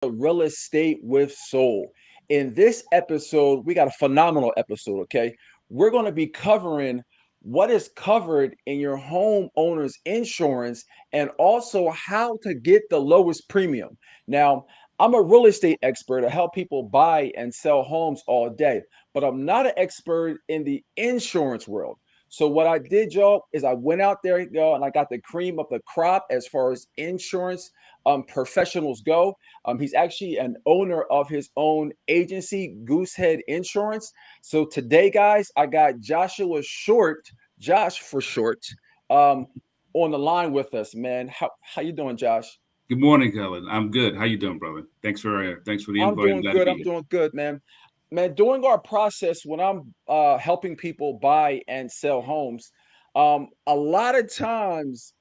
Real Estate with Soul. In this episode, we got a phenomenal episode, okay? We're going to be covering what is covered in your homeowner's insurance and also how to get the lowest premium. Now, I'm a real estate expert. I help people buy and sell homes all day, but I'm not an expert in the insurance world. So what I did, y'all, is I went out there, y'all, and I got the cream of the crop as far as insurance professionals go. He's actually an owner of his own agency, Goosehead Insurance. So today, guys, I got Joshua Short, Josh for short, um, on the line with us, man. How you doing, Josh? Good morning, Khalid. I'm good. How you doing, brother? Thanks for the I'm invite. I'm doing glad to good. be I'm here. doing good, man. Man, during our process, when I'm helping people buy and sell homes, a lot of times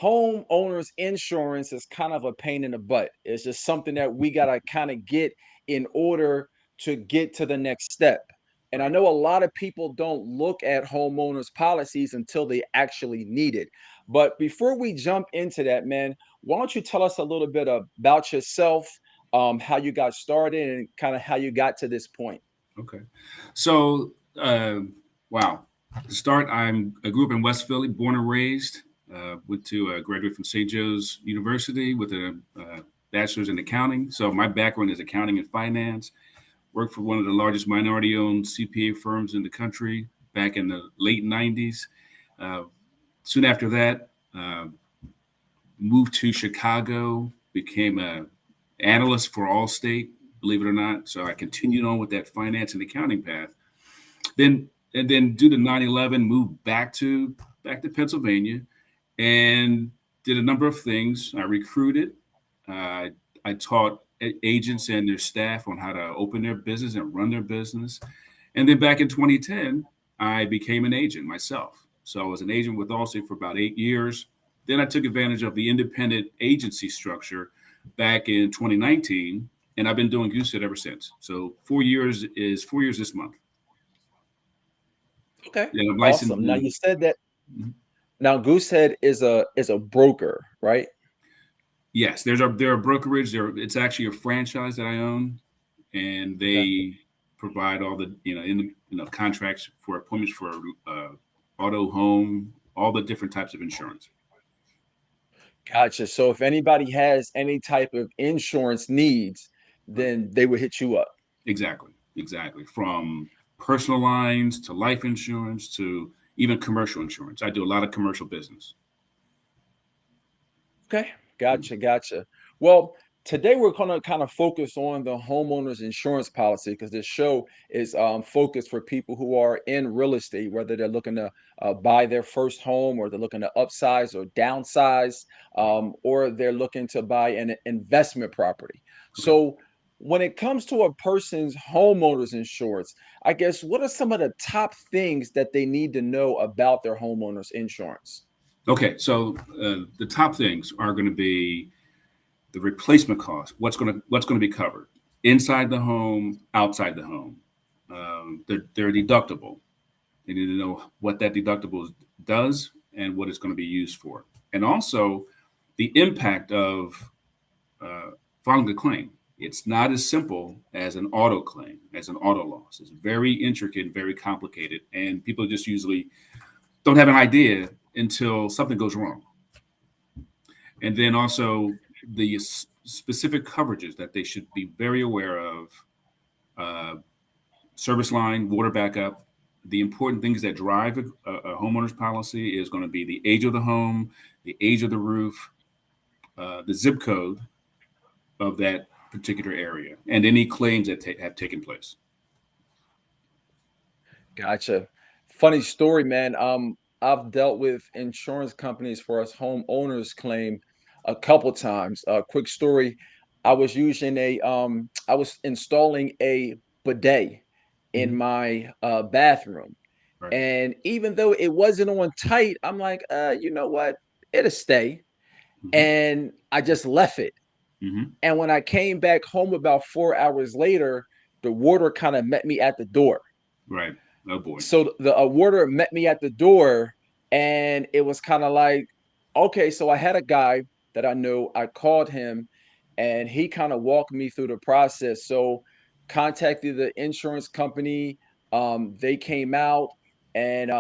homeowners insurance is kind of a pain in the butt. It's just something that we got to kind of get in order to get to the next step. And I Right. know a lot of people don't look at homeowners policies until they actually need it. But before we jump into that, man, why don't you tell us a little bit about yourself, how you got started, and kind of how you got to this point? Okay. So, wow. To start, I grew up in West Philly, born and raised. Went to graduate from St. Joe's University with a bachelor's in accounting. So my background is accounting and finance. Worked for one of the largest minority-owned CPA firms in the country back in the late '90s. Uh, Soon after that, moved to Chicago, became a analyst for Allstate, believe it or not. So I continued on with that finance and accounting path. Then due to 9/11, moved back to Pennsylvania and did a number of things. I recruited. Uh, I taught agents and their staff on how to open their business and run their business. And then back in 2010, I became an agent myself. So I was an agent with Allstate for about 8 years. Then I took advantage of the independent agency structure back in 2019, and I've been doing Goosehead ever since. So 4 years is 4 years this month. Okay, And I'm licensed awesome. Now you in. said that now Goosehead is a broker, right? Yes, they're a brokerage. It's actually a franchise that I own, and Okay. they provide all the contracts for appointments for auto, home, all the different types of insurance. Gotcha. So if anybody has any type of insurance needs, Right. then they would hit you up. Exactly. From personal lines to life insurance to even commercial insurance. I do a lot of commercial business. Okay. Mm. Gotcha. Well, today we're gonna kind of focus on the homeowners insurance policy because this show is focused for people who are in real estate, whether they're looking to buy their first home or they're looking to upsize or downsize, Right. or they're looking to buy an investment property. Okay. So when it comes to a person's homeowners insurance, I guess what are some of the top things that they need to know about their homeowners insurance? Okay. So the top things are going to be the replacement cost. What's going to be covered inside the home, outside the home. Their deductible. They need to know what that deductible does and what it's going to be used for, and also the impact of filing a claim. It's not as simple as an auto claim, as an auto loss. It's very intricate and very complicated, and people just usually don't have an idea until something goes wrong. And then also the specific coverages that they should be very aware of: uh, service line, water backup. The important things that drive a homeowner's policy is going to be the age of the home, the age of the roof, the zip code of that particular area, and any claims that have taken place. Gotcha. Funny story, man. I've dealt with insurance companies for us homeowners claim a couple times. Quick story. I was installing a bidet in Mhm. my bathroom. Right. And even though it wasn't on tight, I'm like, you know what? It'll stay. Hmm. And I just left it. Hmm. And when I came back home about 4 hours later, the water kind of met me at the door. Right. Oh boy. So the warder met me at the door, and it was kind of like, okay, so I had a guy that I know. I called him, and he kind of walked me through the process. So contacted the insurance company. They came out, and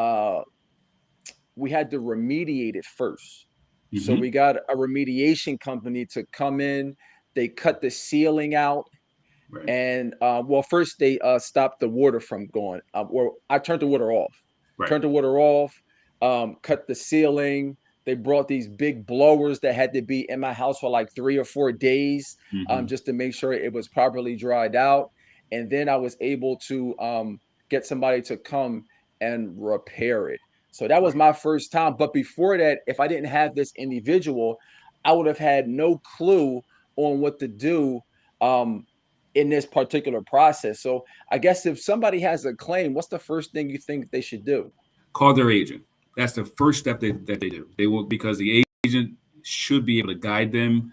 we had to remediate it first. So Hmm. we got a remediation company to come in. They cut the ceiling out, Right. and well, first they stopped the water from going. Or I turned the water off. Right. Turned the water off. Cut the ceiling. They brought these big blowers that had to be in my house for like 3 or 4 days, Hmm. just to make sure it was properly dried out. And then I was able to get somebody to come and repair it. So that was Right. my first time. But before that, if I didn't have this individual, I would have had no clue on what to do. Um, in this particular process. So I guess if somebody has a claim, what's the first thing you think they should do? Call their agent. That's the first step that they do. They will, because the agent should be able to guide them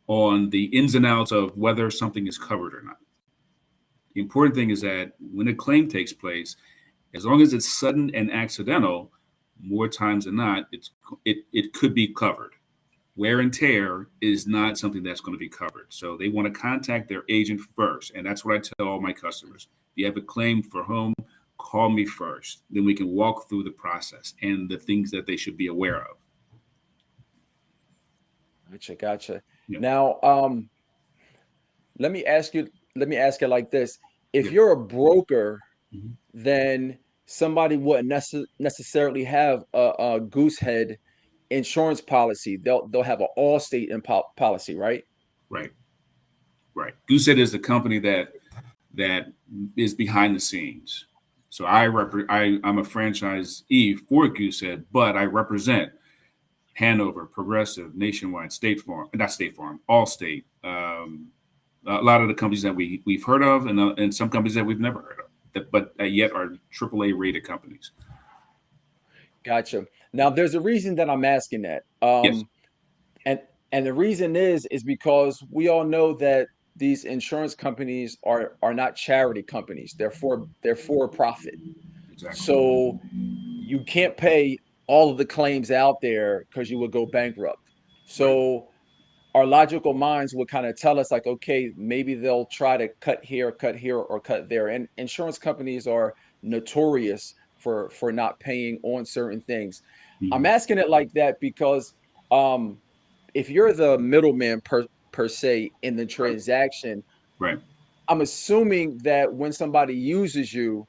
on the ins and outs of whether something is covered or not. The important thing is that when a claim takes place, as long as it's sudden and accidental, more times than not, it could be covered. Wear and tear is not something that's going to be covered. So they want to contact their agent first. And that's what I tell all my customers. If you have a claim for home, call me first. Then we can walk through the process and the things that they should be aware of. Gotcha, gotcha. Yeah. Now, let me ask you, let me ask it like this. If Yeah. you're a broker, Mhm. then somebody wouldn't necessarily have a goose head insurance policy. They'll have an Allstate policy, right? Right. Right. Goosehead is the company that is behind the scenes. So I'm a franchisee for Goosehead, but I represent Hanover, Progressive, Nationwide, State Farm, not State Farm, Allstate. A lot of the companies that we've heard of, and some companies that we've never heard of, but yet are AAA rated companies. Gotcha. Now, there's a reason that I'm asking that. Yes. And the reason is because we all know that these insurance companies are not charity companies. They're for profit. Exactly. So you can't pay all of the claims out there because you would go bankrupt. Right. So our logical minds would kind of tell us like, okay, maybe they'll try to cut here, or cut there. And insurance companies are notorious for not paying on certain things. I'm Hmm. asking it like that because um, if you're the middleman per se in the Right. transaction, Right. I'm assuming that when somebody uses you,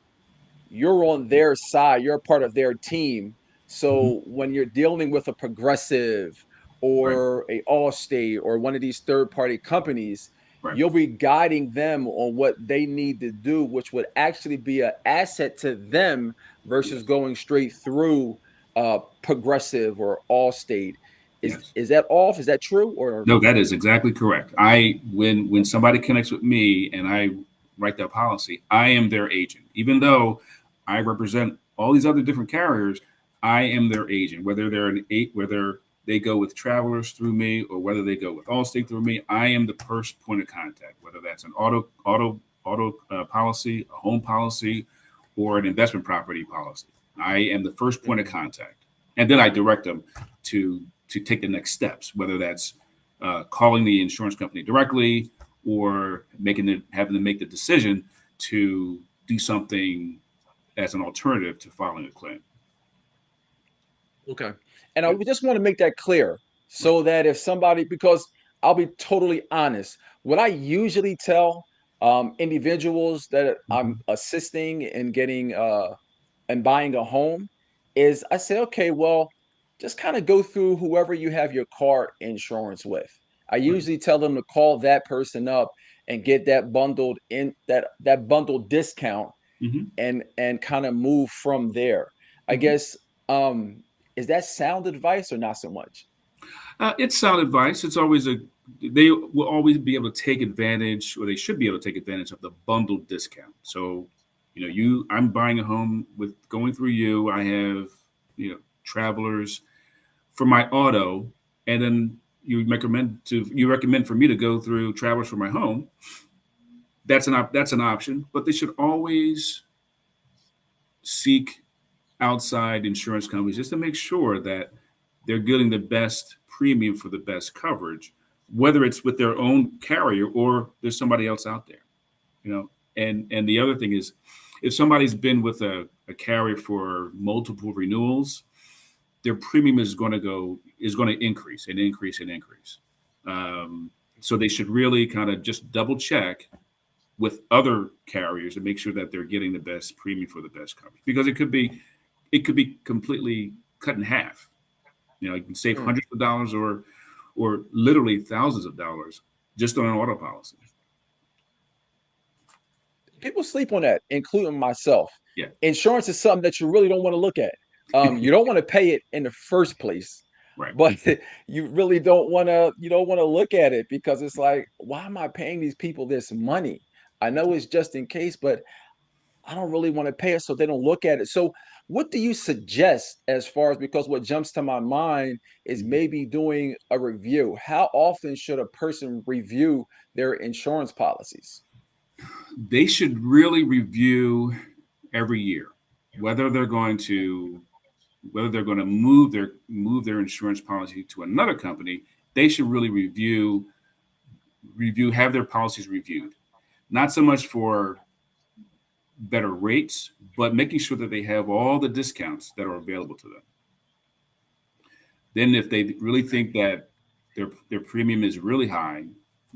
you're on their side, you're a part of their team. Hmm. So when you're dealing with a Progressive Right. or a Allstate or one of these third party companies, Right. you'll be guiding them on what they need to do, which would actually be an asset to them versus Yes. going straight through Progressive or Allstate. Yes. Is that off? Is that true? Or No, that is exactly correct. When somebody connects with me and I write that policy, I am their agent. Even though I represent all these other different carriers, I am their agent. Whether they go with Travelers through me or whether they go with Allstate through me, I am the first point of contact. Whether that's an auto policy, a home policy, or an investment property policy, I am the first point of Mhm. contact, and then I direct them to take the next steps, whether that's calling the insurance company directly or having to make the decision to do something as an alternative to filing a claim. Okay. And I Yeah. just want to make that clear Right. so that if somebody, because I'll be totally honest, what I usually tell individuals that I'm Hmm. assisting in getting and buying a home is I say, okay, well, just kind of go through whoever you have your car insurance with. I Right. usually tell them to call that person up and get that bundled discount, Hmm. and kind of move from there. I Hmm. guess is that sound advice or not so much? It's sound advice. It's always a They will always be able to take advantage, or they should be able to take advantage of the bundled discount. So, I'm buying a home with going through you. I have Travelers for my auto, and then you recommend for me to go through Travelers for my home. That's an option, but they should always seek outside insurance companies just to make sure that they're getting the best premium for the best coverage whether it's with their own carrier or there's somebody else out there. You know, and the other thing is, if somebody's been with a carrier for multiple renewals, their premium is going to increase and increase and increase. So they should really kind of just double check with other carriers to make sure that they're getting the best premium for the best coverage, because it could be completely cut in half. You know, you can save Hmm. hundreds of dollars or literally thousands of dollars just on an auto policy. People sleep on that, including myself. Yeah. Insurance is something that you really don't want to look at. You don't want to pay it in the first place, Right. but you really don't want to. You don't want to look at it because it's like, why am I paying these people this money? I know it's just in case, but I don't really want to pay it, so they don't look at it. So, what do you suggest as far as, because what jumps to my mind is Mhm. maybe doing a review? How often should a person review their insurance policies? They should really review every year whether they're going to whether they're going to move their insurance policy to another company. They should really have their policies reviewed, not so much for better rates, but making sure that they have all the discounts that are available to them. Then, if they really think that their premium is really high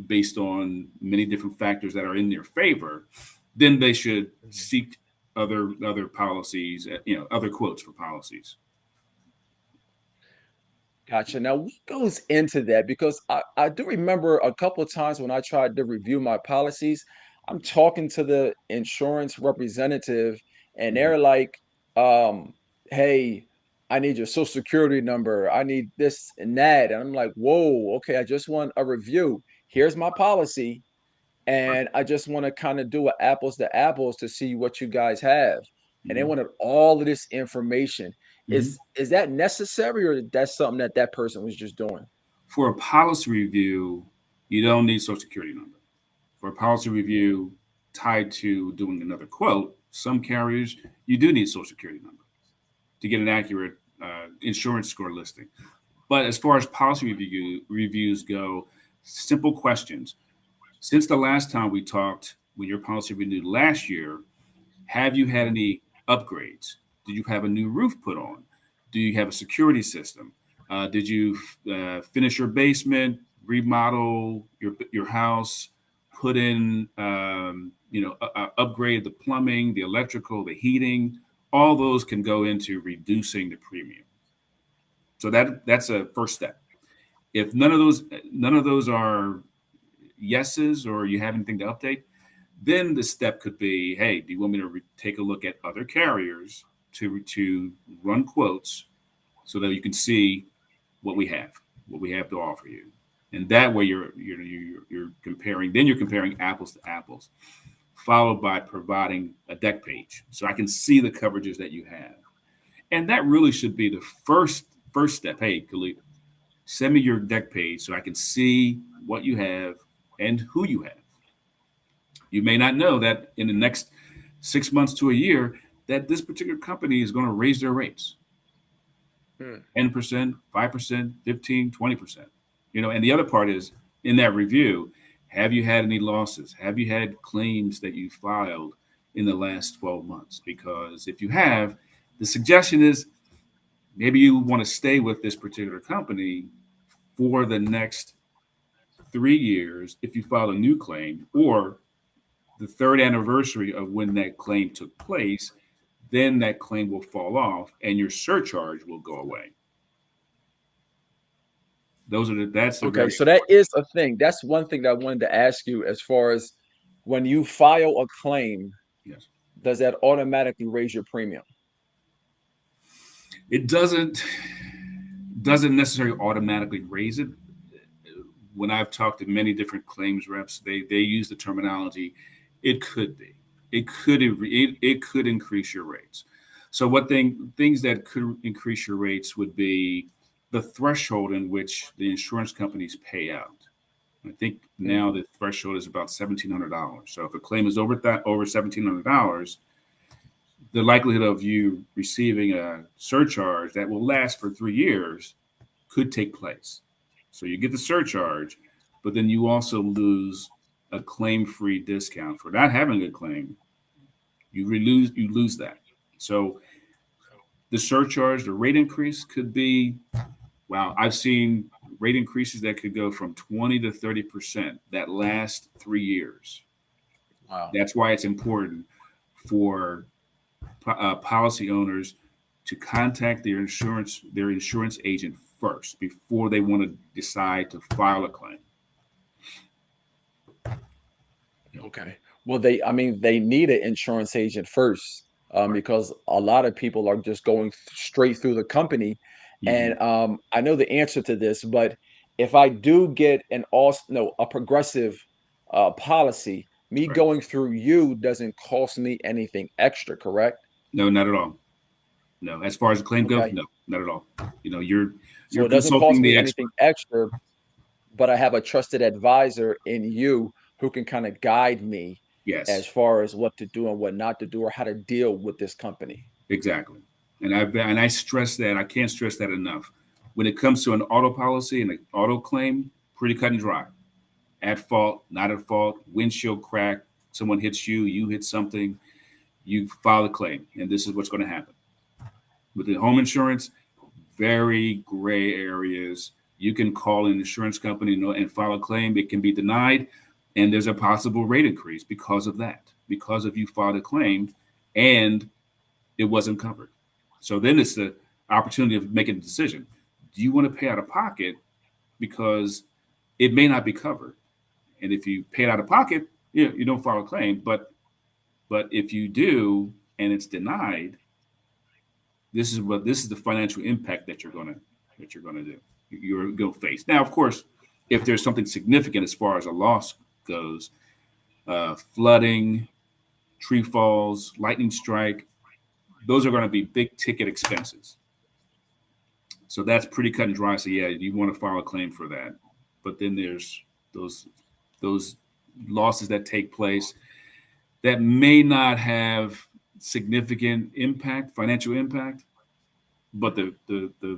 based on many different factors that are in their favor, then they should Mhm. seek other policies, other quotes for policies. Gotcha. Now, what goes into that? Because I do remember a couple of times when I tried to review my policies, I'm talking to the insurance representative, and Mhm. they're like, um, hey, I need your social security number. I need this and that. And I'm like, whoa, okay, I just want a review. Here's my policy. Right. And I just want to kind of do a apples to apples to see what you guys have. And they Mhm. wanted all of this information. Mhm. Is that necessary, or that's something that that person was just doing? For a policy review, you don't need social security number. For a policy Mhm. review tied to doing another quote, some carriers you do need social security number to get an accurate insurance score listing. But as far as policy reviews go, simple questions. Since the last time we talked, when your policy renewed last year, have you had Mhm. any upgrades? Did you have a new roof put on? Do you have a security system? Did you finish your basement, remodel your house, put in upgrade the plumbing, the electrical, the heating? All those can go into reducing the premium. So that's a first step. If none of those are yeses or you have anything to update, then the step could be, hey, do you want me to take a look at other carriers to run quotes so that you can see what we have to offer you, and that way you're comparing. Then you're comparing apples to apples, followed by providing a deck page so I can see the coverages that you have, and that really should be the first step. Hey, Khalid, send me your deck page so I can see what you have and who you have. You may not know that in the next 6 months to a year that this particular company is going to raise their rates Hmm. 10%, 5%, 15, 20%. And the other part is in that review, have you had any losses? Have you had claims that you filed in the last 12 months? Because if you have, the suggestion is maybe you want to stay with this particular company for the next 3 years if you file a new claim, or the third anniversary of when that claim took place, then that claim will fall off and your surcharge will go away. That's a Okay, very so that is a thing. That's one thing that I wanted to ask you as far as when you file a claim, yes. does that automatically raise your premium? It doesn't necessarily automatically raise it. When I've talked to many different claims reps, they use the terminology. It could be. It could increase your rates. So what things that could increase your rates would be the threshold in which the insurance companies pay out. I think Hmm. now the threshold is about $1,700. So if a claim is over $1,700, the likelihood of you receiving a surcharge that will last for 3 years could take place. So you get the surcharge, but then you also lose a claim-free discount for not having a claim. You lose that. So the surcharge, the rate increase could be, wow, I've seen rate increases that could go from 20 to 30% that last 3 years. Wow. That's why it's important for policy owners to contact their insurance agent first before they want to decide to file a claim. Okay. Well, I mean, they need an insurance agent first, Right. because a lot of people are just going straight through the company. Hmm. And I know the answer to this, but if I do get no, a progressive policy, me Right. going through you doesn't cost me anything extra, correct? No, not at all. No, as far as the claim goes, Okay. no, not at all. You're So it doesn't cost consulting me the anything expert. extra, but I have a trusted advisor in you who can kind of guide me as Yes, far as what to do and what not to do or how to deal with this company. exactly. And I stress that. I can't stress that enough. When it comes to an auto policy and an auto claim, pretty cut and dry. At fault, not at fault, windshield crack, someone hits you, you hit something, you file a claim, and this is what's going to happen. With the home insurance, very gray areas. You can call an insurance company and file a claim. It can be denied, and there's a possible rate increase because of that, because of you filed a claim and it wasn't covered. So then it's the opportunity of making a decision. Do you want to pay out of pocket because it may not be covered? And if you pay it out of pocket, you don't file a claim. But if you do and it's denied, this is the financial impact that you're gonna do. You're going to face. Now, of course, if there's something significant as far as a loss goes, flooding, tree falls, lightning strike, those are going to be big ticket expenses. So that's pretty cut and dry. So yeah, you want to file a claim for that. But then there's those losses that take place that may not have significant impact, financial impact, but the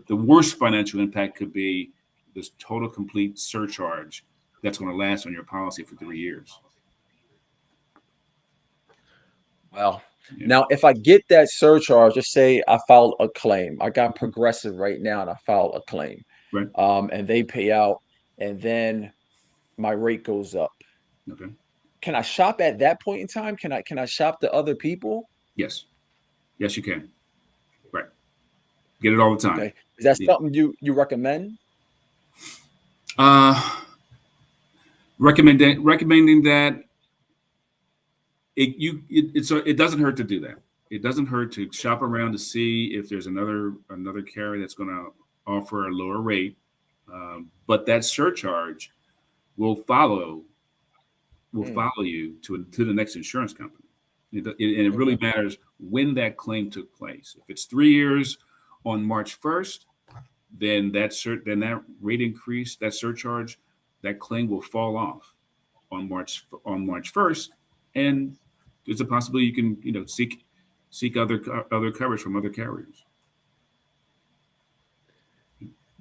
worst financial impact could be this total complete surcharge that's going to last on your policy for 3 years. Wow. Yeah. Now, if I get that surcharge, just say I filed a claim. I got Progressive right now and I filed a claim. Right. And they pay out and then my rate goes up. Okay. Can I shop at that point in time? Can I shop to other people? Yes. Yes, you can. Right. Get it all the time. Okay. Is that Yeah. something you recommend? Uh, recommending that it doesn't hurt to do that. It doesn't hurt to shop around to see if there's another carrier that's going to offer a lower rate. But that surcharge will follow will Mm, follow you to the next insurance company. And it really okay. matters when that claim took place. If it's 3 years on March 1st, then that rate increase, that surcharge, that claim will fall off on March 1st, and there's a possibility you can seek other coverage from other carriers,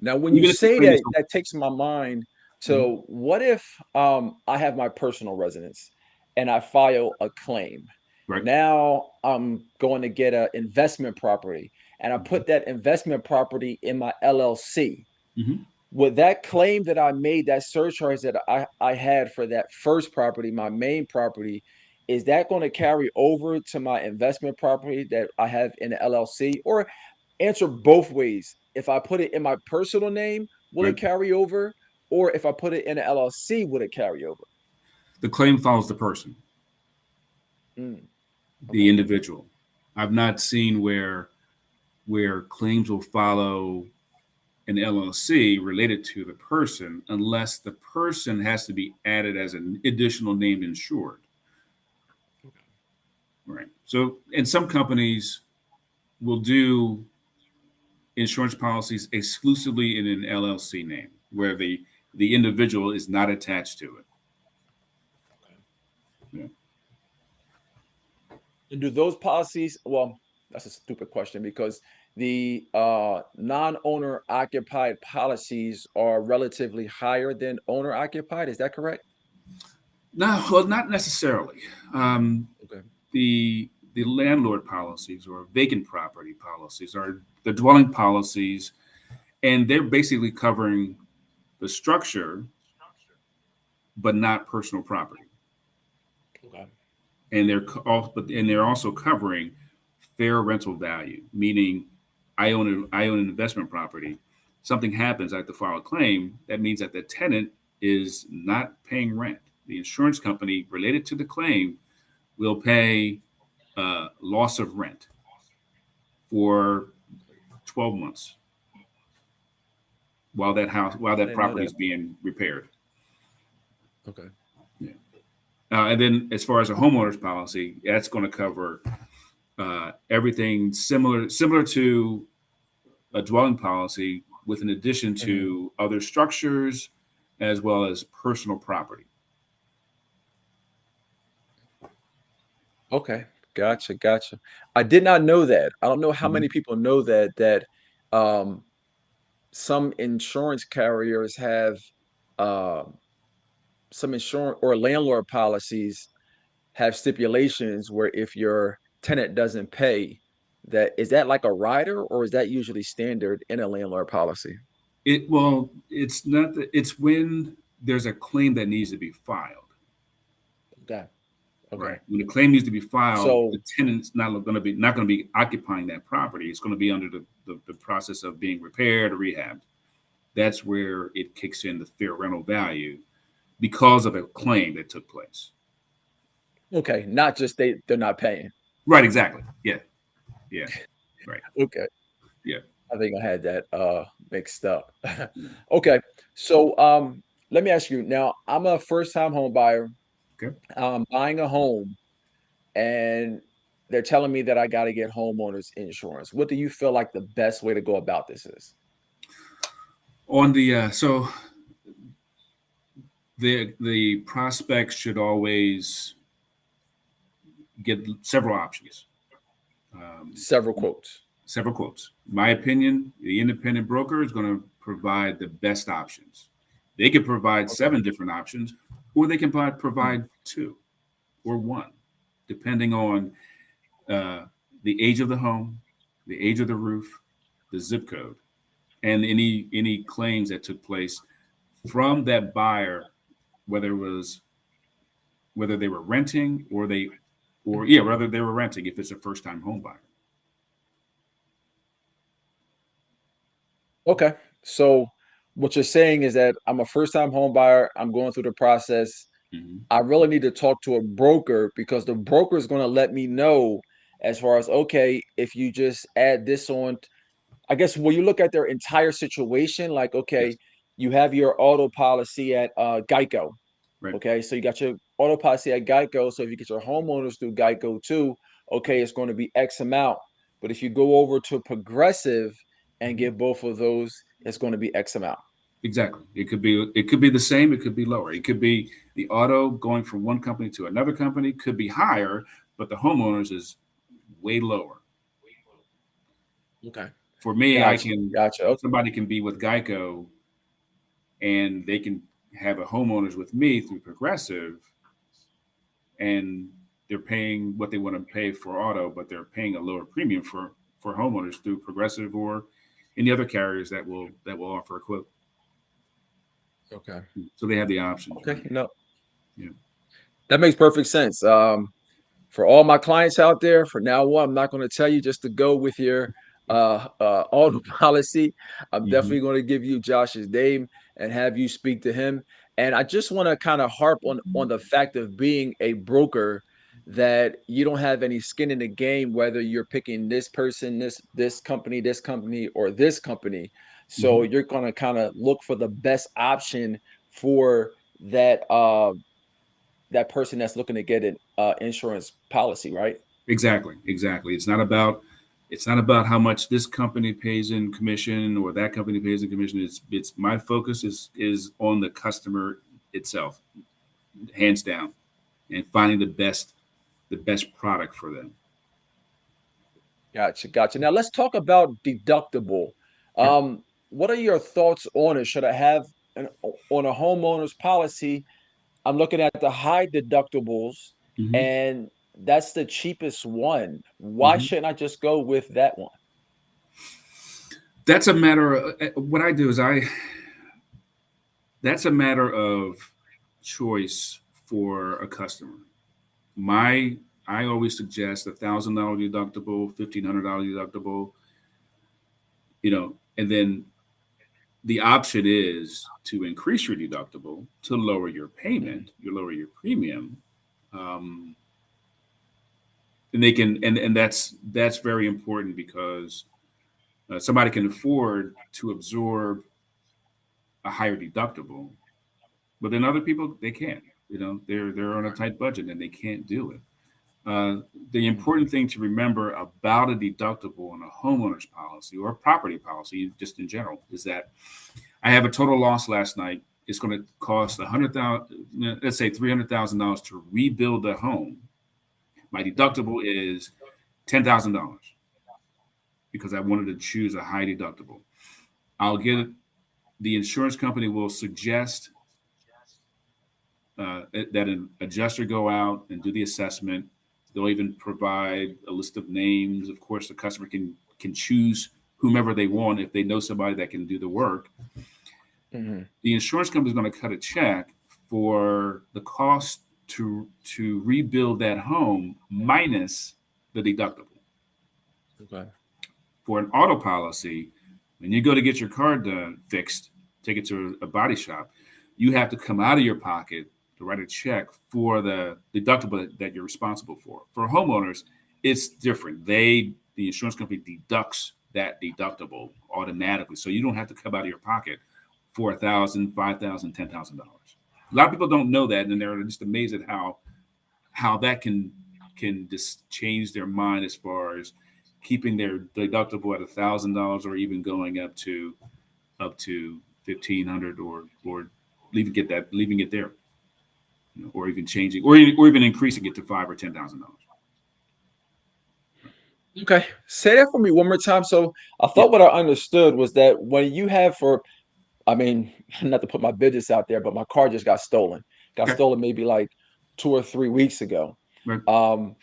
Now, when you even if the say claim is that, that takes my mind Mhm. to what if I have my personal residence and I file a claim. Right. Now I'm going to get an investment property and I Mhm. put that investment property in my LLC. Mhm. Would that claim that I made, that surcharge that I had for that first property, my main property, is that going to carry over to my investment property that I have in the LLC? Or answer both ways. If I put it in my personal name, will Right. it carry over? Or if I put it in an LLC, would it carry over? The claim follows the person, Mm, the okay. individual. I've not seen where claims will follow an LLC related to the person unless the person has to be added as an additional named insured. Right. So, and some companies will do insurance policies exclusively in an LLC name, where the individual is not attached to it. Yeah. And do those policies, well, That's a stupid question because the non-owner occupied policies are relatively higher than owner occupied. Is that correct? No, well, not necessarily. Um, Okay. the landlord policies or vacant property policies are the dwelling policies, and they're basically covering the structure, but not personal property. Okay. And they're also covering fair rental value, meaning I own an investment property. Something happens, I have to file a claim. That means that the tenant is not paying rent. The insurance company related to the claim will pay loss of rent for 12 months while I that didn't know property that. is being repaired. Okay. Yeah. And then as far as a homeowner's policy, that's going to cover everything similar to a dwelling policy, with an addition Mhm. to other structures as well as personal property. Okay. Gotcha. Gotcha. I did not know that. I don't know how Mhm. many people know that um, some insurance carriers have uh, some insurance or landlord policies have stipulations where if your tenant doesn't pay, that is that like a rider or is that usually standard in a landlord policy? It's not that it's when there's a claim that needs to be filed. Okay. Okay. Right. When the claim needs to be filed, So the tenant's not going to be occupying that property. It's going to be under the process of being repaired or rehabbed. That's where it kicks in the fair rental value because of a claim that took place. okay, not just they're not paying. Right. Exactly. Yeah. Yeah. Right. Okay. Yeah. I think I had that mixed up. Okay. So let me ask you now, I'm a first time home buyer. Okay. I'm buying a home and they're telling me that I got to get homeowners insurance. What do you feel like the best way to go about this is? On the so the prospects should always get several options, um, Several quotes. several quotes. My opinion: the independent broker is going to provide the best options. They could provide Okay. seven different options, or they can Mhm. provide two or one, depending on uh, the age of the home, the age of the roof, the zip code, and any claims that took place from that buyer, whether it was whether they were renting or yeah, whether they were renting if it's a first time home buyer. Okay. So what you're saying is that I'm a first time home buyer. I'm going through the process. Hmm. I really need to talk to a broker because the broker is going to let me know as far as okay, if you just add this on. I guess when you look at their entire situation, like Yes. okay, you have your auto policy at Geico. Right. Okay, so you got your auto policy at Geico. So if you get your homeowners through Geico too, okay, it's going to be X amount. But if you go over to Progressive and Mhm. get both of those, it's going to be X amount. Exactly. It could be the same. It could be lower. It could be the auto going from one company to another company could be higher, but the homeowners is way lower. Okay, For me, I gotcha, can gotcha. Okay, somebody can be with Geico and they can have a homeowners with me through Progressive, and they're paying what they want to pay for auto, but they're paying a lower premium for homeowners through Progressive or any other carriers that will offer a quote. okay, So they have the options, okay. right? No, Yeah. that makes perfect sense. For all my clients out there, for now on, I'm not going to tell you just to go with your auto policy. I'm Hmm. definitely going to give you Josh's name and have you speak to him. And I just want to kind of harp on the fact of being a broker that you don't have any skin in the game, whether you're picking this person, this company, or this company. So Hmm. you're going to kind of look for the best option for that person that's looking to get an insurance policy, right? Exactly, exactly. It's not about how much this company pays in commission or that company pays in commission. It's my focus is on the customer itself, hands down, and finding the best product for them. Gotcha, gotcha. Now let's talk about deductible. Okay. What are your thoughts on it? Should I have on a homeowner's policy? I'm looking at the high deductibles, Hmm. and that's the cheapest one. Why Hmm. shouldn't I just go with that one? That's a matter of what I do is I. That's a matter of choice for a customer. My I always suggest $1,000 deductible, $1,500 deductible, and then the option is to increase your deductible to lower your Mhm, payment, you lower your premium, um, and they can, and that's very important because somebody can afford to absorb a higher deductible, but then other people they can't. They're on a right. tight budget and they can't do it. Uh, the Mhm, important thing to remember about a deductible on a homeowner's policy or a property policy, just in general, is that I have a total loss last night. It's going to cost 100,000, let's say $300,000 to rebuild the home. My mhm, deductible is $10,000 because I wanted to choose a high deductible. I'll get the insurance company will suggest that an adjuster go out and do the assessment. They'll even provide a list of names. Of course, the customer can choose whomever they want if they know somebody that can do the work. mhm. The insurance company is going to cut a check for the cost to rebuild that home minus the deductible. Okay. For an auto policy, when you go to get your car done fixed, take it to a body shop, you have to come out of your pocket to write a check for the deductible that you're responsible for. For homeowners, it's different. The insurance company deducts that deductible automatically, so you don't have to come out of your pocket for $1,000, $5,000, $10,000. A lot of people don't know that, and they're just amazed at how that can just change their mind as far as keeping their deductible at $1,000 or even going up to 1,500 or leaving it there, or even changing or even increasing it to $5,000 or $10,000. Okay. Say that for me one more time. So I Yeah. thought what I understood was that when you have for, I mean, not to put my business out there, but my car just got stolen. Got Okay. stolen maybe like 2 or 3 weeks ago. Right. Um,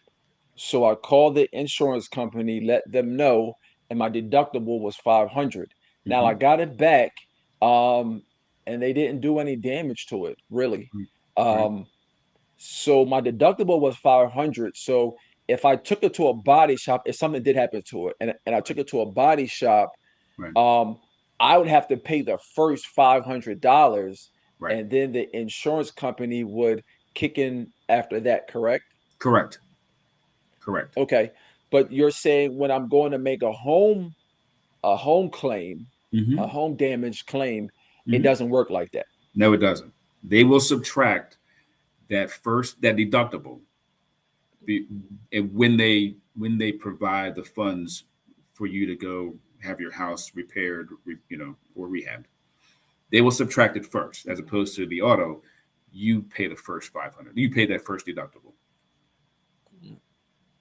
So I called the insurance company, let them know, and my deductible was 500. Now I Mm-hmm. got it back, um, and they didn't do any damage to it, really. Right. Um, so my deductible was 500. So if I took it to a body shop, if something did happen to it, and I took it to a body shop, Right. um, I would have to pay the first $500, Right. and then the insurance company would kick in after that, correct? Correct. Correct. Okay, but you're saying when I'm going to make a home claim, a Mm-hmm. home damage claim, it Mm-hmm. doesn't work like that. No, it doesn't. They will subtract that deductible be, and when they provide the funds for you to go have your house repaired, or rehab, they will subtract it first, as opposed to the auto. You pay the first 500. You pay that first deductible. Mm.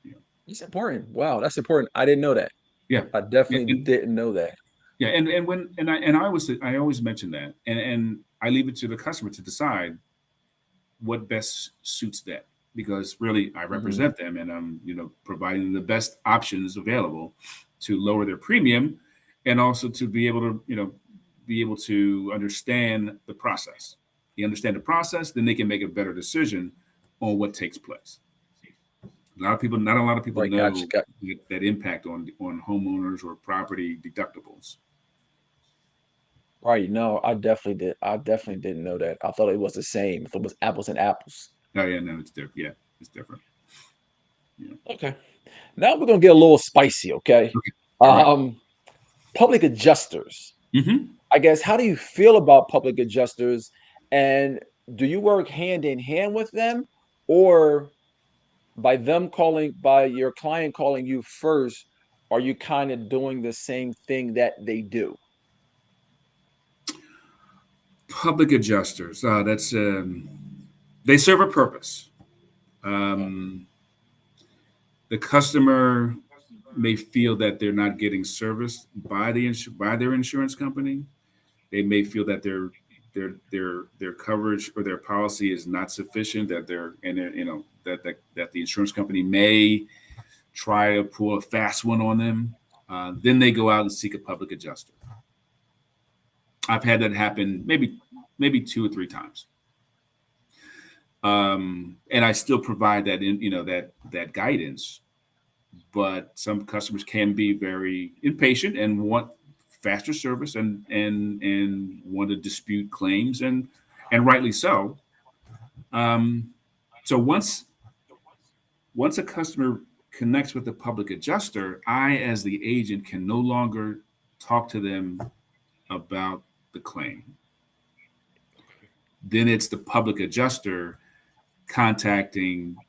You know, It's important. Wow, that's important. I didn't know that. yeah, I yeah, definitely didn't know that. yeah, and I always mention that, and I leave it to the customer to decide what best suits them, because really I Mhm. represent them and I'm providing the best options available to lower their premium and also to be able to understand the process. They understand the process, then they can make a better decision on what takes place. Not a lot of people Right, gotcha. know that impact on homeowners or property deductibles. Right, no, I definitely did. I definitely didn't know that. I thought it was the same. If it was apples and apples. Oh yeah, no, it's different. Yeah, it's different. Yeah. Okay. Now we're gonna get a little spicy, okay? Okay. All right. Um, public adjusters. Mm-hmm. I guess, how do you feel about public adjusters? And do you work hand in hand with them, or by your client calling you first, are you kind of doing the same thing that they do? Public adjusters. They serve a purpose. Okay. Um, the customer. may feel that they're not getting service by by their insurance company. They may feel that their coverage or their policy is not sufficient. That they're and that the insurance company may try to pull a fast one on them. Then they go out and seek a public adjuster. I've had that happen maybe 2 or 3 times. And I still provide that that guidance, but some customers can be very impatient and want faster service and want to dispute claims, and rightly so. Um, so once a customer connects with the public adjuster, I, as the agent, can no longer talk to them about the claim. Then it's the public adjuster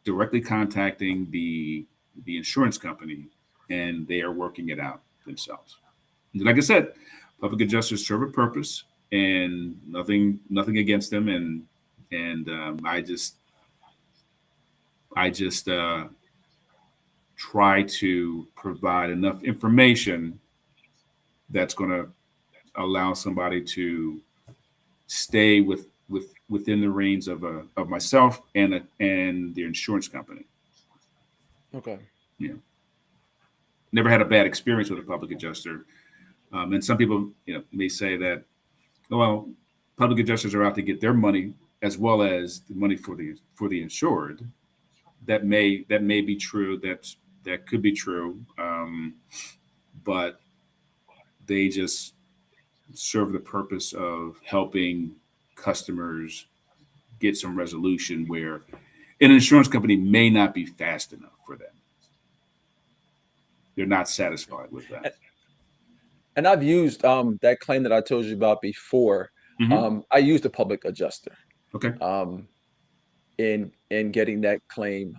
directly contacting the insurance company, and they are working it out themselves. Like I said, public adjusters serve a purpose, and nothing against them, and I just try to provide enough information that's going to allow somebody to stay within the reins of myself and the insurance company. Okay. Yeah, never had a bad experience with a public adjuster. And some people, may say that, well, public adjusters are out to get their money as well as the money for the insured. That may be true. That could be true, but they just serve the purpose of helping customers get some resolution where an insurance company may not be fast enough for them. They're not satisfied with that. And I've used that claim that I told you about before. Mm-hmm. I used a public adjuster Okay. um, in getting that claim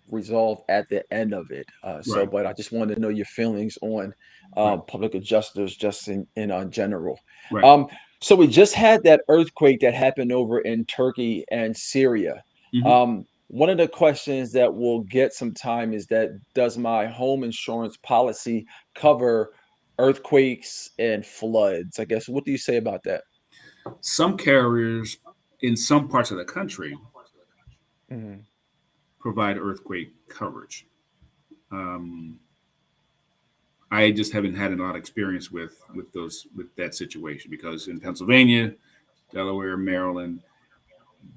resolved at the end of it. Right. But I just wanted to know your feelings on Right. public adjusters just in general. Right. Um, so we just had that earthquake that happened over in Turkey and Syria. Mm-hmm. One of the questions that will get some time is that does my home insurance policy cover earthquakes and floods? I guess, what do you say about that? Some carriers in some parts of the country Hmm. provide earthquake coverage. Um, I just haven't had a lot of experience with that situation because in Pennsylvania, Delaware, Maryland,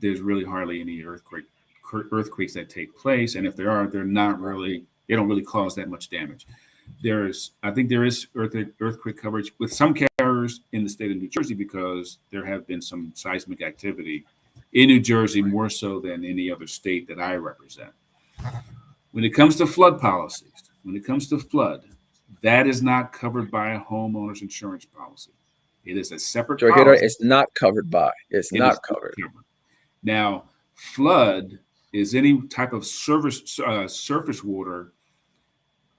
there's really hardly any earthquakes that take place, and if there are, they don't really cause that much damage. I think there is earthquake coverage with some carriers in the state of New Jersey because there have been some seismic activity in New Jersey more so than any other state that I represent. When it comes to flood policies, when it comes to flood, that is not covered by a homeowner's insurance policy. It is a separate Sure, Hitter, policy. it's not covered by. It's It is not not covered. covered. Now, flood is any type of surface water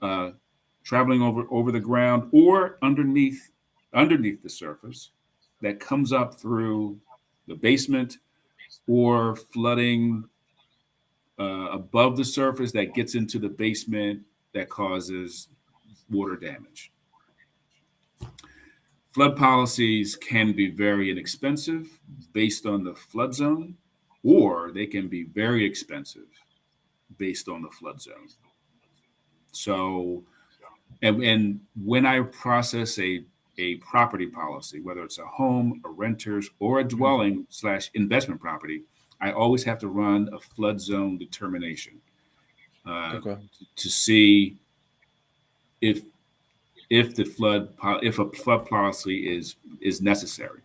uh, traveling over the ground or underneath the surface that comes up through the basement or flooding above the surface that gets into the basement that causes water damage. Flood policies can be very inexpensive based on the flood zone, or they can be very expensive based on the flood zone. So, and when I process a property policy, whether it's a home, a renter's, or a Mhm. dwelling slash investment property, I always have to run a flood zone determination uh, Okay. to see if if a flood policy is necessary.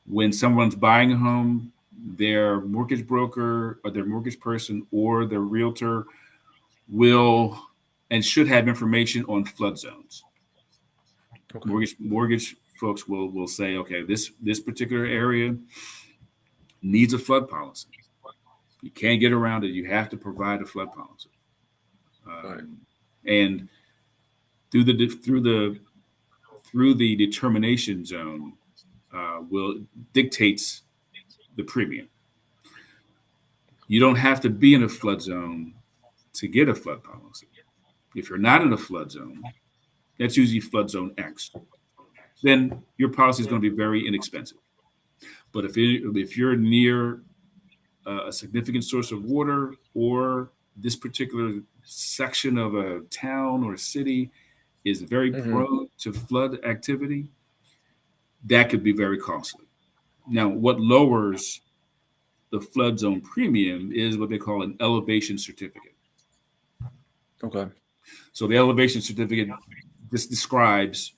When someone's buying a home, their mortgage broker or their mortgage person or their realtor will and should have information on flood zones. Okay. Mortgage folks will say, okay, this particular area needs a flood policy. You can't get around it. You have to provide a flood policy. Right. And through the through the through the determination zone will dictates the premium. You don't have to be in a flood zone to get a flood policy. If you're not in a flood zone, that's usually flood zone X, then your policy is going to be very inexpensive. But if you're near a significant source of water, or this particular section of a town or city is very Hmm. prone to flood activity, that could be very costly. Now, what lowers the flood zone premium is what they call an elevation certificate. Okay. So the elevation certificate just describes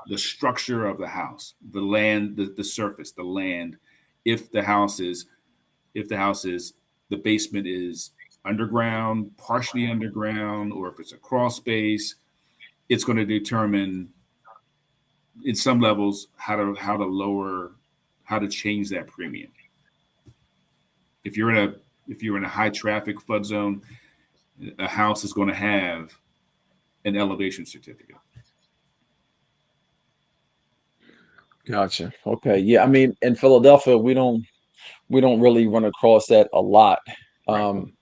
the structure of the house, the land, the surface, the land. If the house is, if the house is, the basement is underground, partially underground, or if it's a crawl space, it's going to determine in some levels how to lower, how to change that premium. If you're in a if you're in a high traffic flood zone, a house is going to have an elevation certificate. Gotcha. Okay. Yeah. I mean, in Philadelphia, we don't really run across that a lot. Right. Um,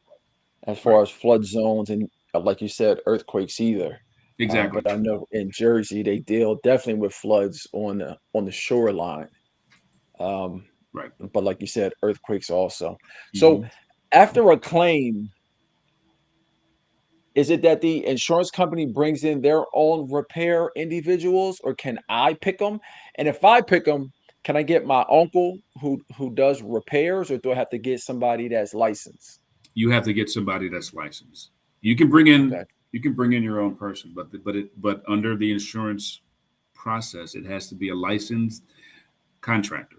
as Right. far as flood zones and like you said, earthquakes either. Exactly. But I know in Jersey they deal definitely with floods on the shoreline. Um, Right. but like you said, earthquakes also. So Hmm. after a claim, is it that the insurance company brings in their own repair individuals, or can I pick them? And if I pick them, can I get my uncle who does repairs, or do I have to get somebody that's licensed? You have to get somebody that's licensed. You can bring in Okay. you can bring in your own person, but under the insurance process, it has to be a licensed contractor.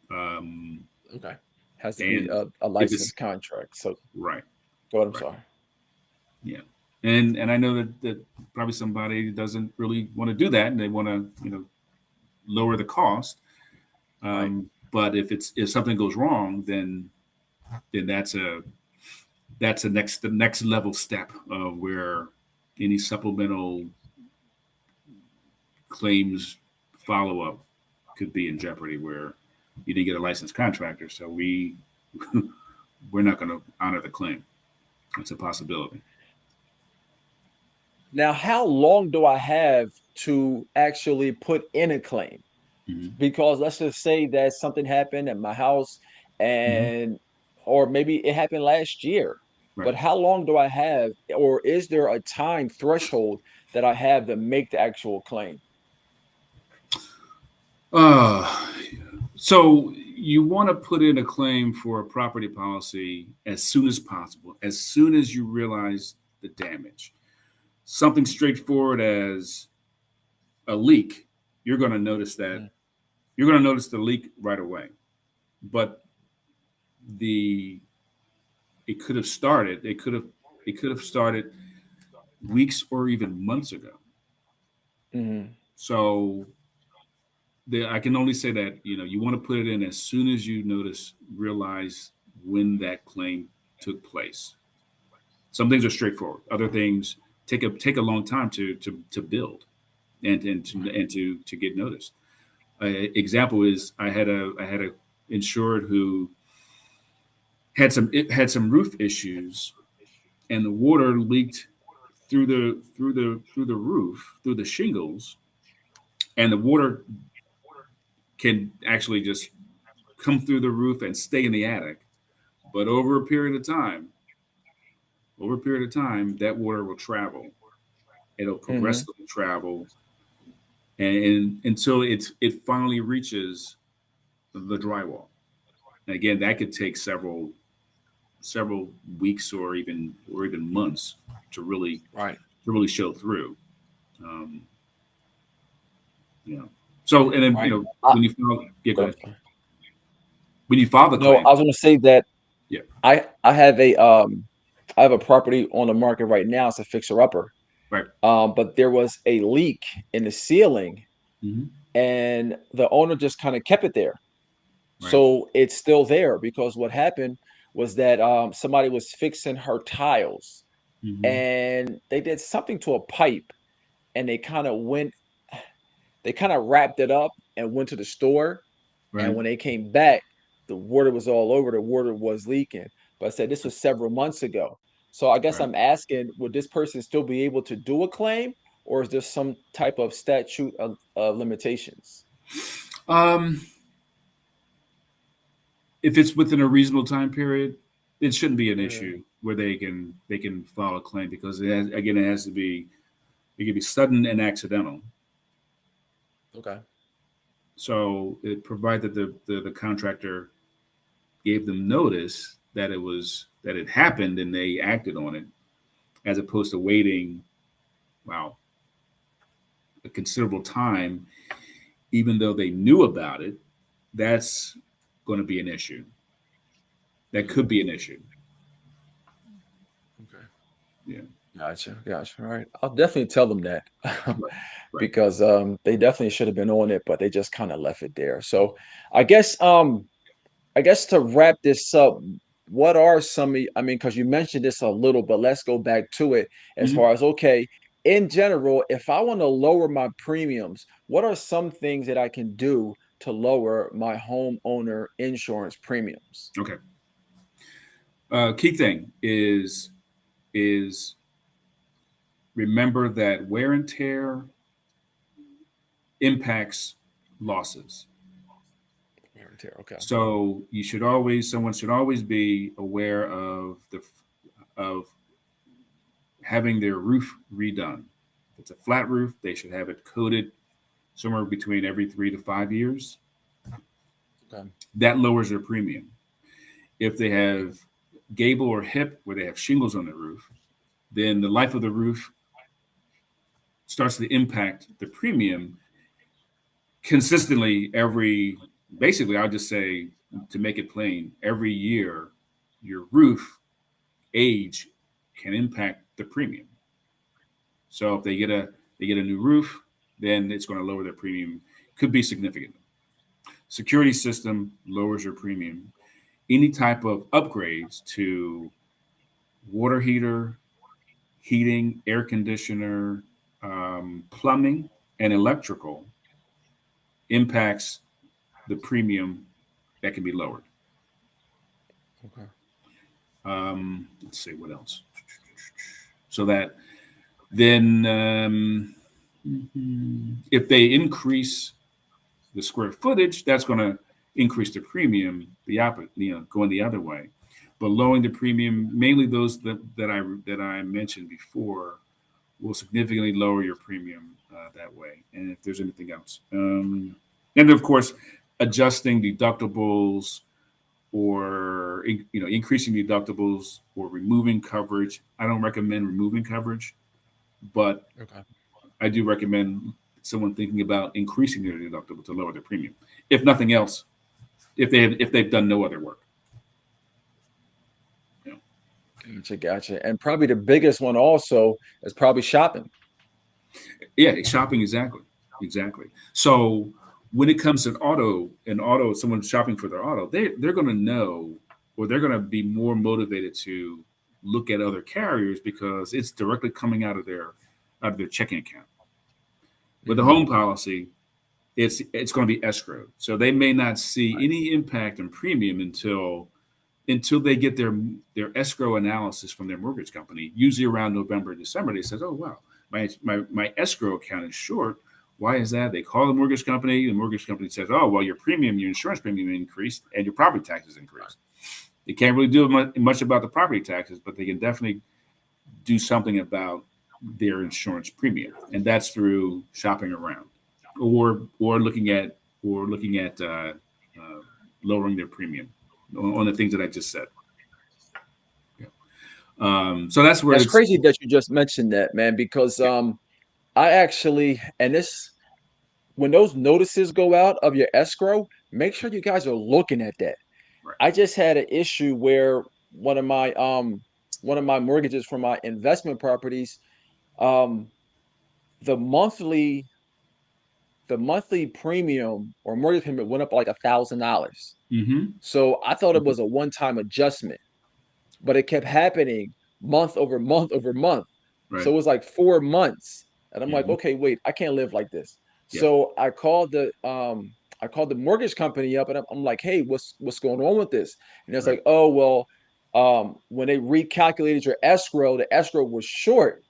Um, Okay. Has to be and a if it's licensed contract. So right, go ahead. I'm right, sorry. yeah. And I know that probably somebody doesn't really want to do that, and they want to lower the cost. Right. But if something goes wrong, then that's the next level step of where any supplemental claims follow up could be in jeopardy, where you didn't get a licensed contractor, so we're not going to honor the claim. It's a possibility. Now, how long do I have to actually put in a claim? Hmm. Because let's just say that something happened at my house Hmm. and or maybe it happened last year. Right. But how long do I have, or is there a time threshold that I have to make the actual claim? Uh, so you want to put in a claim for a property policy as soon as possible, as soon as you realize the damage. Something straightforward as a leak, you're going to notice that Mhm. you're going to notice the leak right away. But the it could have started. It could have started weeks or even months ago. Mhm. So I can only say that you want to put it in as soon as you realize when that claim took place. Some things are straightforward. Other things take a long time to build and to get noticed. Example is I had a insured who had some roof issues, and the water leaked through the roof, through the shingles, and the water can actually just come through the roof and stay in the attic. But over a period of time, that water will travel. It'll Mhm. progressively travel, and until it finally reaches the drywall. And again, that could take several weeks or even months to really Right. to really show through. Um, you know. So and then Right. when you file, yeah, go Go ahead. ahead. When you file the No, claim, I was going to say that yeah, I have a property on the market right now. It's a fixer upper. right, But there was a leak in the ceiling, hmm, and the owner just kind of kept it there. right, So it's still there because what happened was that somebody was fixing her tiles, hmm, and they did something to a pipe, and they kind of wrapped it up and went to the store. And right, when they came back, the water was all over. The water was leaking. But I said this was several months ago. So I guess Right. I'm asking, would this person still be able to do a claim, or is there some type of statute of limitations? Um, if it's within a reasonable time period, it shouldn't be an Yeah. issue where they can file a claim because again it has to be it can be sudden and accidental. Okay. So it provided the contractor gave them notice that it happened and they acted on it, as opposed to waiting, wow, a considerable time, even though they knew about it. That's going to be an issue. That Mm, could be an issue. okay. Yeah. Gotcha. Gotcha. All right. I'll definitely tell them that Right. Right. because they definitely should have been on it, but they just kind of left it there. So I guess I guess to wrap this up, what are some of, I mean, because you mentioned this a little, but let's go back to it as Mhm. far as, okay, in general, if I want to lower my premiums, what are some things that I can do to lower my homeowner insurance premiums? Okay. Key thing is remember that wear and tear impacts losses. Wear and tear. Okay. So someone should always be aware of having their roof redone. If it's a flat roof, they should have it coated somewhere between every 3 to 5 years. Okay. That lowers their premium. If they have gable or hip where they have shingles on the roof, then the life of the roof starts to impact the premium consistently every, basically, I'll just say, to make it plain, every year your roof age can impact the premium. So if they get a new roof, then it's going to lower their premium. Could be significant. Security system lowers your premium. Any type of upgrades to water heater, heating, air conditioner, plumbing, and electrical impacts the premium that can be lowered. Okay. Let's see what else. So that then, if they increase the square footage, that's going to increase the premium. Going the other way, but lowering the premium, mainly those that I mentioned before, will significantly lower your premium that way. And if there's anything else, and of course, adjusting deductibles or increasing deductibles or removing coverage. I don't recommend removing coverage, but Okay. I do recommend someone thinking about increasing their deductible to lower their premium. If nothing else, if they've done no other work. You know. Gotcha. Gotcha. And probably the biggest one also is probably shopping. Yeah, shopping, exactly, exactly. So when it comes to an auto, someone shopping for their auto, they're going to know, or they're going to be more motivated to look at other carriers because it's directly coming out of their checking account. With the Hmm. home policy, it's going to be escrowed, so they may not see any impact in premium until they get their escrow analysis from their mortgage company. Usually around November, December, they says, "Oh wow, my escrow account is short. Why is that?" They call the mortgage company. The mortgage company says, "Oh well, your insurance premium increased, and your property taxes increased." They can't really do much about the property taxes, but they can definitely do something about their insurance premium, and that's through shopping around, or looking at lowering their premium on the things that I just said. Yeah. So that's where That's it's crazy that you just mentioned that, man, because yeah, I actually, and this, when those notices go out of your escrow, make sure you guys are looking at that. right. I just had an issue where one of my mortgages for my investment properties, um the monthly the monthly premium or mortgage payment went up like $1,000. Mm-hmm. So I thought it was a one-time adjustment, but it kept happening month over month over month. Right. So it was like 4 months. And I'm like, Mm-hmm. okay, wait, I can't live like this. Yeah. So I called the mortgage company up and I'm like, hey, what's going on with this? And it's Right. like, oh well, when they recalculated your escrow, the escrow was short.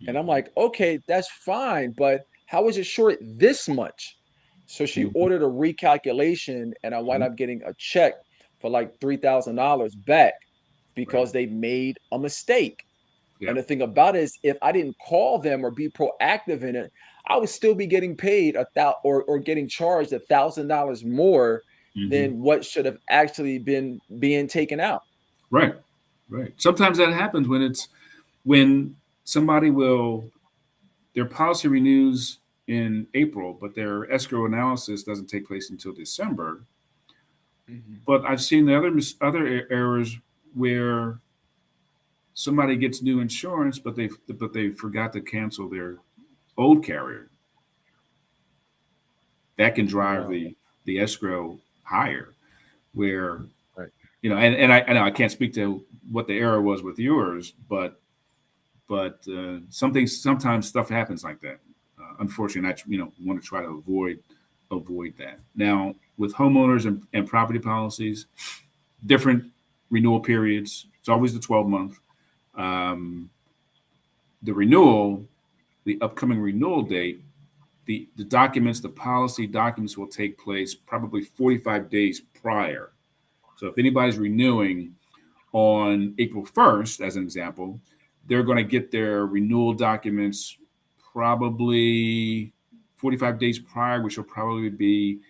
And I'm Mhm. like, okay, that's fine, but how is it short this much? So she Mhm. ordered a recalculation, and I wound Mhm. up getting a check for like $3,000 back Right. because they made a mistake. Yeah. And the thing about it is, if I didn't call them or be proactive in it, I would still be getting paid or getting charged $1,000 more Hmm. than what should have actually been being taken out. Right. Right. Sometimes that happens when somebody will their policy renews in April, but their escrow analysis doesn't take place until December. Mhm. But I've seen the other errors where somebody gets new insurance, but they forgot to cancel their old carrier. That can drive Wow. the escrow higher. Where Right. I know I can't speak to what the error was with yours, but sometimes stuff happens like that. Unfortunately, I want to try to avoid that. Now with homeowners and property policies, different renewal periods. It's always the 12-month. Um, the renewal, the upcoming renewal date, the documents, the policy documents will take place probably 45 days prior. So if anybody's renewing on April 1st, as an example, they're going to get their renewal documents probably 45 days prior, which will probably be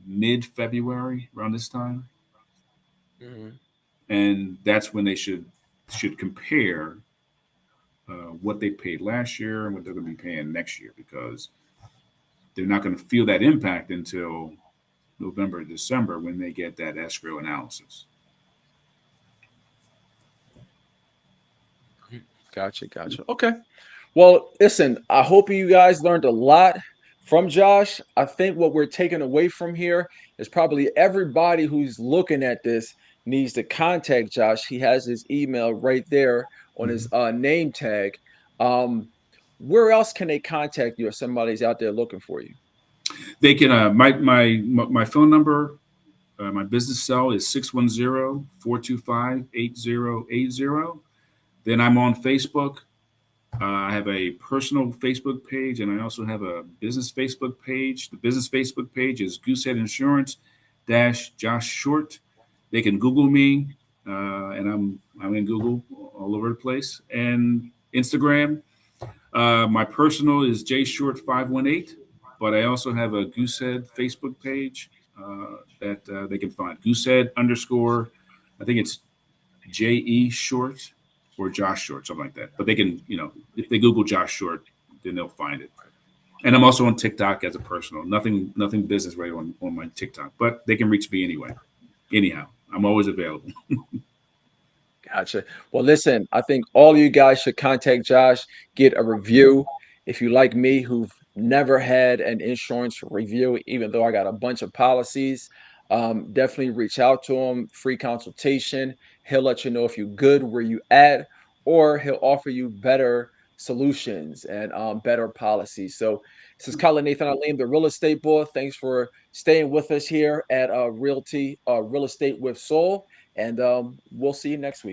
mid February around this time. Mhm. And that's when they should compare what they paid last year and what they're going to be paying next year, because they're not going to feel that impact until November, December, when they get that escrow analysis. Mhm. Gotcha, gotcha. Okay. Well, listen, I hope you guys learned a lot from Josh. I think what we're taking away from here is probably everybody who's looking at this needs to contact Josh. He has his email right there on his Mhm. name tag. Um, where else can they contact you if somebody's out there looking for you? They can my phone number, my business cell is 610-425-8080. Then I'm on Facebook. I have a personal Facebook page, and I also have a business Facebook page. The business Facebook page is Goosehead Insurance dash Josh Short. They can Google me, and I'm in Google all over the place. And Instagram, my personal is jshort518, but I also have a Goosehead Facebook page that they can find. Goosehead underscore, I think it's J.E. Short or Josh Short, something like that. But they can, if they Google Josh Short, then they'll find it. And I'm also on TikTok as a personal. Nothing business related on my TikTok, but they can reach me anyway. Anyhow, I'm always available. Gotcha. Well, listen, I think all you guys should contact Josh, get a review. If you like me, who've never had an insurance review, even though I got a bunch of policies, definitely reach out to him. Free consultation. He'll let you know if you're good where you at, or he'll offer you better solutions and better policies. So this is Khalid Nathan Aleem, the real estate boy. Thanks for staying with us here at Real Estate with Soul. And we'll see you next week.